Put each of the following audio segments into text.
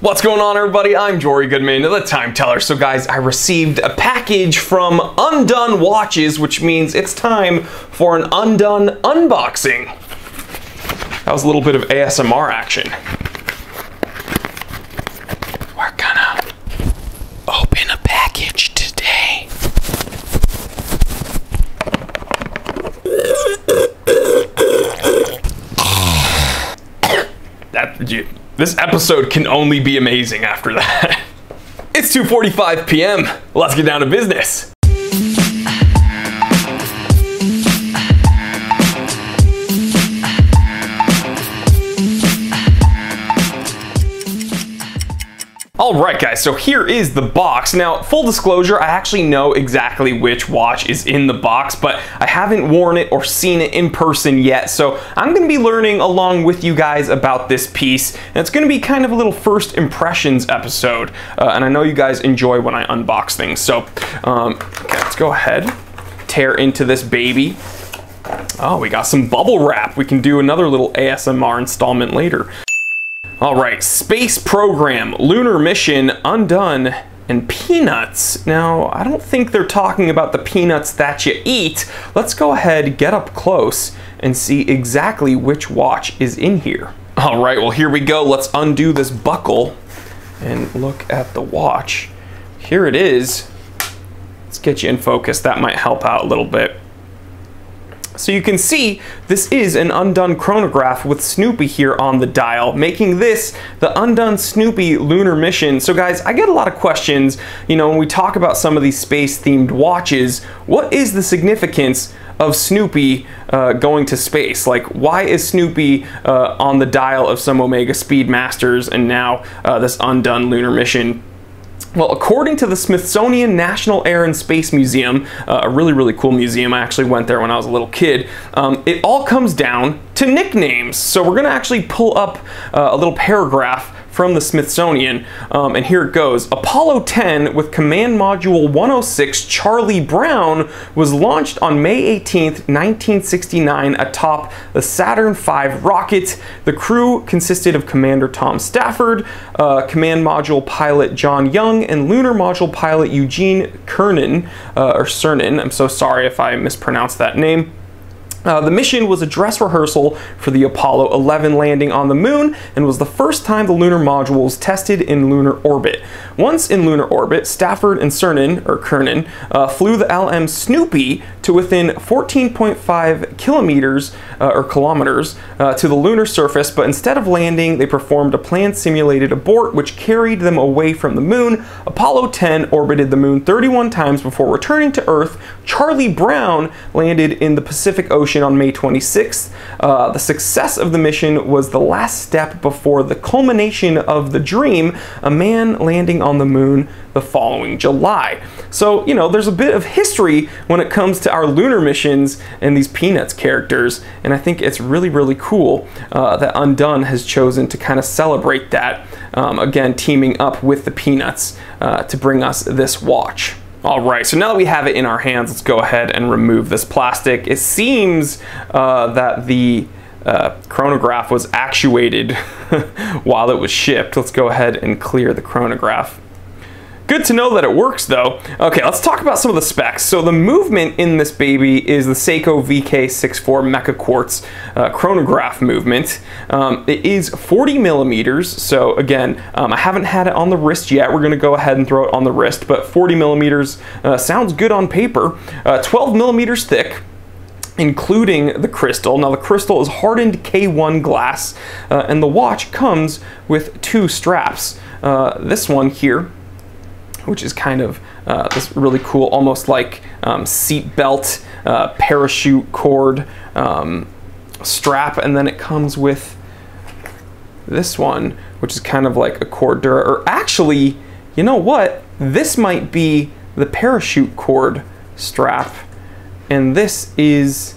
What's going on, everybody? I'm Jory Goodman, the Time Teller. So guys, I received a package from Undone Watches, which means it's time for an Undone unboxing. That was a little bit of ASMR action. We're gonna open a package today. This episode can only be amazing after that. It's 2:45 p.m. Let's get down to business. Alright guys, so here is the box. Now, full disclosure, I actually know exactly which watch is in the box, but I haven't worn it or seen it in person yet, so I'm going to be learning along with you guys about this piece, and it's going to be kind of a little first impressions episode, and I know you guys enjoy when I unbox things, so okay, let's go ahead, tear into this baby. Oh, we got some bubble wrap. We can do another little ASMR installment later. All right, space program, lunar mission, Undone, and peanuts. Now, I don't think they're talking about the peanuts that you eat. Let's go ahead, get up close, and see exactly which watch is in here. All right, well, here we go. Let's undo this buckle and look at the watch. Here it is. Let's get you in focus. That might help out a little bit. So you can see this is an Undone chronograph with Snoopy here on the dial, making this the Undone Snoopy Lunar mission. So guys, I get a lot of questions, you know, when we talk about some of these space-themed watches, what is the significance of Snoopy going to space? Like, why is Snoopy on the dial of some Omega Speedmasters and now this Undone Lunar mission? Well, according to the Smithsonian National Air and Space Museum, a really cool museum, I actually went there when I was a little kid, it all comes down to nicknames. So we're gonna actually pull up a little paragraph from the Smithsonian, and here it goes. Apollo 10 with Command Module 106 Charlie Brown was launched on May 18th, 1969 atop the Saturn V rocket. The crew consisted of Commander Tom Stafford, Command Module pilot John Young, and Lunar Module pilot Eugene Cernan, or Cernan. I'm so sorry if I mispronounced that name. The mission was a dress rehearsal for the Apollo 11 landing on the moon and was the first time the lunar module was tested in lunar orbit. Once in lunar orbit, Stafford and Cernan flew the LM Snoopy to within 14.5 kilometers to the lunar surface, but instead of landing, they performed a planned simulated abort which carried them away from the moon. Apollo 10 orbited the moon 31 times before returning to Earth. Charlie Brown landed in the Pacific Ocean on May 26th. The success of the mission was the last step before the culmination of the dream, a man landing on the moon the following July. So, you know, there's a bit of history when it comes to our lunar missions and these Peanuts characters, and I think it's really cool that Undone has chosen to kind of celebrate that, again, teaming up with the Peanuts to bring us this watch. All right, so now that we have it in our hands, let's go ahead and remove this plastic. It seems that the chronograph was actuated while it was shipped. Let's go ahead and clear the chronograph. Good to know that it works though. Okay, let's talk about some of the specs. So the movement in this baby is the Seiko VK64 Mecha Quartz chronograph movement. It is 40 millimeters. So again, I haven't had it on the wrist yet. We're gonna go ahead and throw it on the wrist, but 40 millimeters sounds good on paper. 12 millimeters thick, including the crystal. Now the crystal is hardened K1 glass, and the watch comes with two straps. This one here, which is kind of this really cool, almost like seat belt, parachute cord strap, and then it comes with this one, which is kind of like a cordura, or actually, you know what? This might be the parachute cord strap, and this is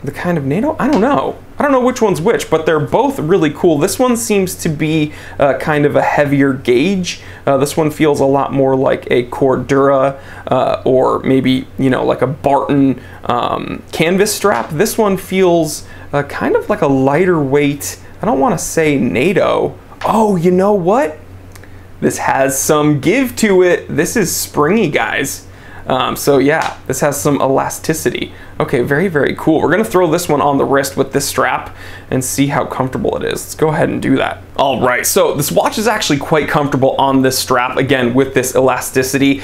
the kind of NATO? I don't know. I don't know which one's which, but they're both really cool. This one seems to be kind of a heavier gauge. This one feels a lot more like a Cordura or maybe, you know, like a Barton canvas strap. This one feels kind of like a lighter weight, I don't want to say NATO, Oh, you know what? This has some give to it. This is springy, guys. So yeah, this has some elasticity. Okay, very, very cool. We're gonna throw this one on the wrist with this strap and see how comfortable it is. Let's go ahead and do that. All right, so this watch is actually quite comfortable on this strap, again, with this elasticity.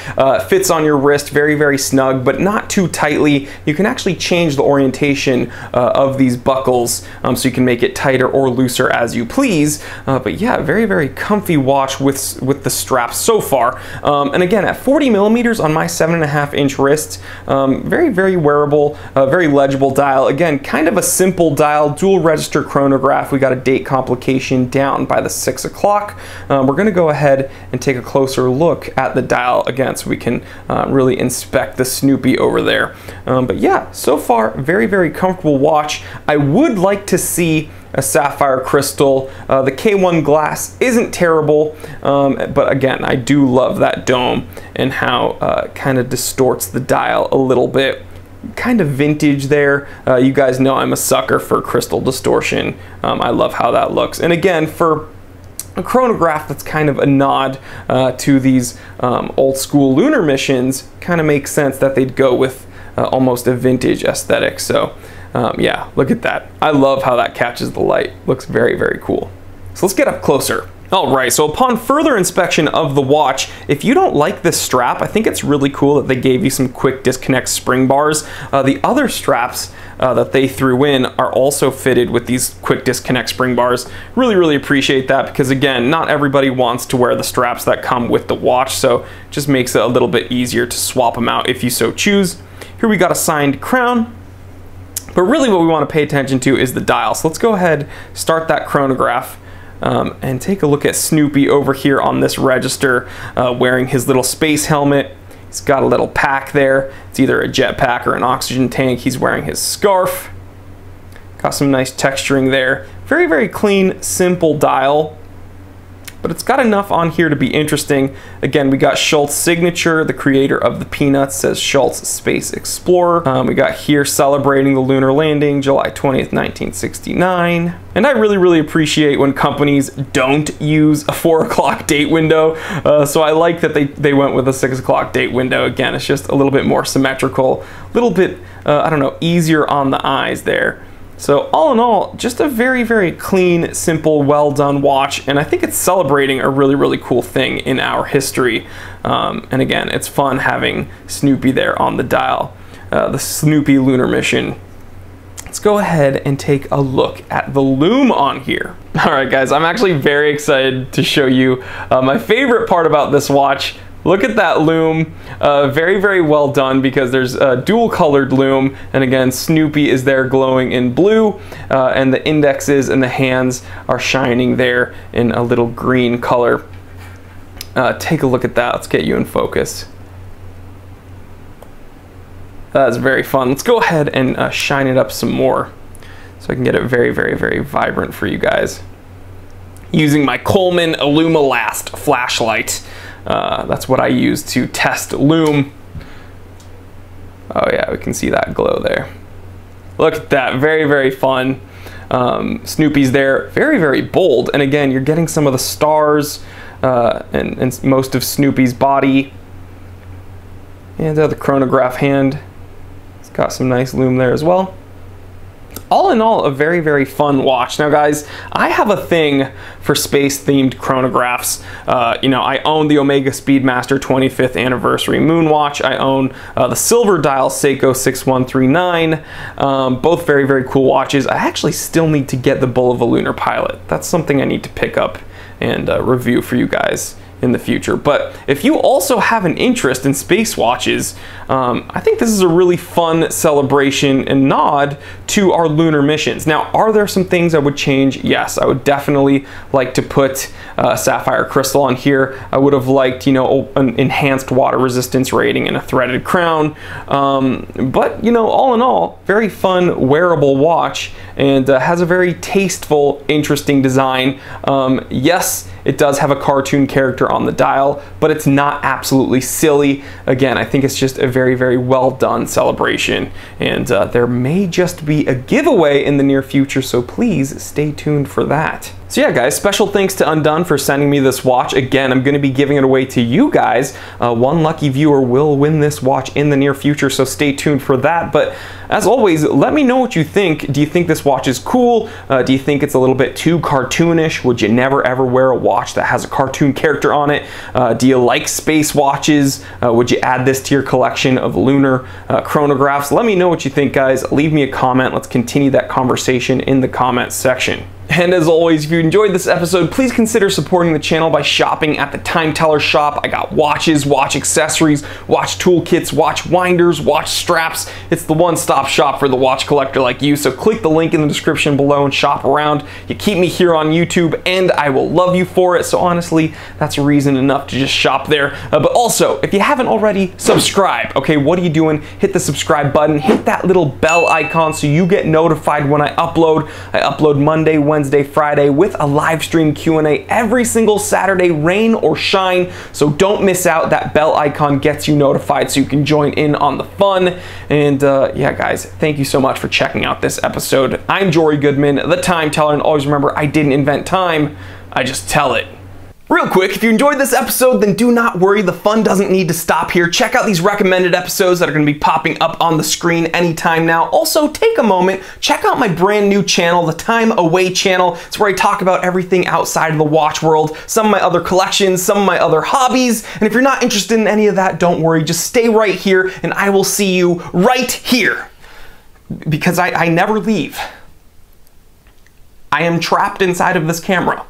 Fits on your wrist very, very snug, but not too tightly. You can actually change the orientation of these buckles, so you can make it tighter or looser as you please. But yeah, very, very comfy watch with the strap so far. And again, at 40 millimeters on my 7.5-inch wrist, very, very wearable, very legible dial. Again, kind of a simple dial, dual register chronograph. We got a date complication down by the 6 o'clock. We're gonna go ahead and take a closer look at the dial again so we can really inspect the Snoopy over there. But yeah, so far, very, very comfortable watch. I would like to see a sapphire crystal. The K1 glass isn't terrible, but again, I do love that dome and how kind of distorts the dial a little bit. Kind of vintage there. You guys know I'm a sucker for crystal distortion. I love how that looks. And again, for a chronograph that's kind of a nod to these old school lunar missions, kind of makes sense that they'd go with almost a vintage aesthetic. So yeah, look at that. I love how that catches the light. Looks very, very cool. So let's get up closer. All right, so upon further inspection of the watch, if you don't like this strap, I think it's really cool that they gave you some quick disconnect spring bars. The other straps that they threw in are also fitted with these quick disconnect spring bars. Really, really appreciate that because again, not everybody wants to wear the straps that come with the watch, so it just makes it a little bit easier to swap them out if you so choose. Here we got a signed crown. But really what we want to pay attention to is the dial. So let's go ahead, start that chronograph, and take a look at Snoopy over here on this register, wearing his little space helmet. He's got a little pack there. It's either a jet pack or an oxygen tank. He's wearing his scarf. Got some nice texturing there. Very, very clean, simple dial. But it's got enough on here to be interesting. Again, we got Schultz signature, the creator of the Peanuts, says Schultz Space Explorer. We got here celebrating the lunar landing, July 20th, 1969. And I really, really appreciate when companies don't use a 4 o'clock date window. So I like that they went with a 6 o'clock date window. Again, it's just a little bit more symmetrical, a little bit, I don't know, easier on the eyes there. So all in all, just a very, very clean, simple, well done watch. And I think it's celebrating a really, really cool thing in our history. And again, it's fun having Snoopy there on the dial, the Snoopy Lunar mission. Let's go ahead and take a look at the Lume on here. All right, guys, I'm actually very excited to show you my favorite part about this watch. Look at that Lume, very, very well done because there's a dual colored Lume, and again, Snoopy is there glowing in blue, and the indexes and the hands are shining there in a little green color. Take a look at that. Let's get you in focus. That's very fun. Let's go ahead and shine it up some more so I can get it very, very, very vibrant for you guys. Using my Coleman Illumalast flashlight. That's what I use to test Lume. Oh yeah, we can see that glow there. Look at that, very, very fun. Snoopy's there, very, very bold. And again, you're getting some of the stars and most of Snoopy's body. And the chronograph hand. It's got some nice Lume there as well. All in all, a very, very fun watch. Now, guys, I have a thing for space-themed chronographs. You know, I own the Omega Speedmaster 25th Anniversary Moon Watch. I own the Silver Dial Seiko 6139. Both very, very cool watches. I actually still need to get the Bull of a Lunar Pilot. That's something I need to pick up and review for you guys in the future. But if you also have an interest in space watches, I think this is a really fun celebration and nod to our lunar missions. Now, are there some things I would change? Yes, I would definitely like to put sapphire crystal on here. I would have liked, you know, an enhanced water resistance rating and a threaded crown. But, you know, all in all, very fun wearable watch, and has a very tasteful, interesting design. Yes, it does have a cartoon character on the dial, but it's not absolutely silly. Again, I think it's just a very, very well done celebration, and there may just be a giveaway in the near future, so please stay tuned for that. So yeah, guys, special thanks to Undone for sending me this watch. Again, I'm going to be giving it away to you guys. One lucky viewer will win this watch in the near future, so stay tuned for that. But as always, let me know what you think. Do you think this watch is cool? Do you think it's a little bit too cartoonish? Would you never ever wear a watch that has a cartoon character on it? Do you like space watches? Would you add this to your collection of lunar chronographs? Let me know what you think, guys. Leave me a comment. Let's continue that conversation in the comments section. And as always, if you enjoyed this episode, please consider supporting the channel by shopping at the Time Teller shop. I got watches, watch accessories, watch toolkits, watch winders, watch straps. It's the one-stop shop for the watch collector like you, so click the link in the description below and shop around. You keep me here on YouTube, and I will love you for it, so honestly, that's reason enough to just shop there. But also, if you haven't already, subscribe, okay? What are you doing? Hit the subscribe button, hit that little bell icon so you get notified when I upload. I upload Monday, Wednesday, Friday with a live stream Q&A every single Saturday, rain or shine, so don't miss out. That bell icon gets you notified so you can join in on the fun. And yeah, guys, thank you so much for checking out this episode. I'm Jory Goodman, the Time Teller, and always remember, I didn't invent time, I just tell it. Real quick, if you enjoyed this episode, then do not worry, the fun doesn't need to stop here. Check out these recommended episodes that are going to be popping up on the screen anytime now. Also, take a moment, check out my brand new channel, the Time Away channel. It's where I talk about everything outside of the watch world, some of my other collections, some of my other hobbies. And if you're not interested in any of that, don't worry, just stay right here and I will see you right here. Because I never leave. I am trapped inside of this camera.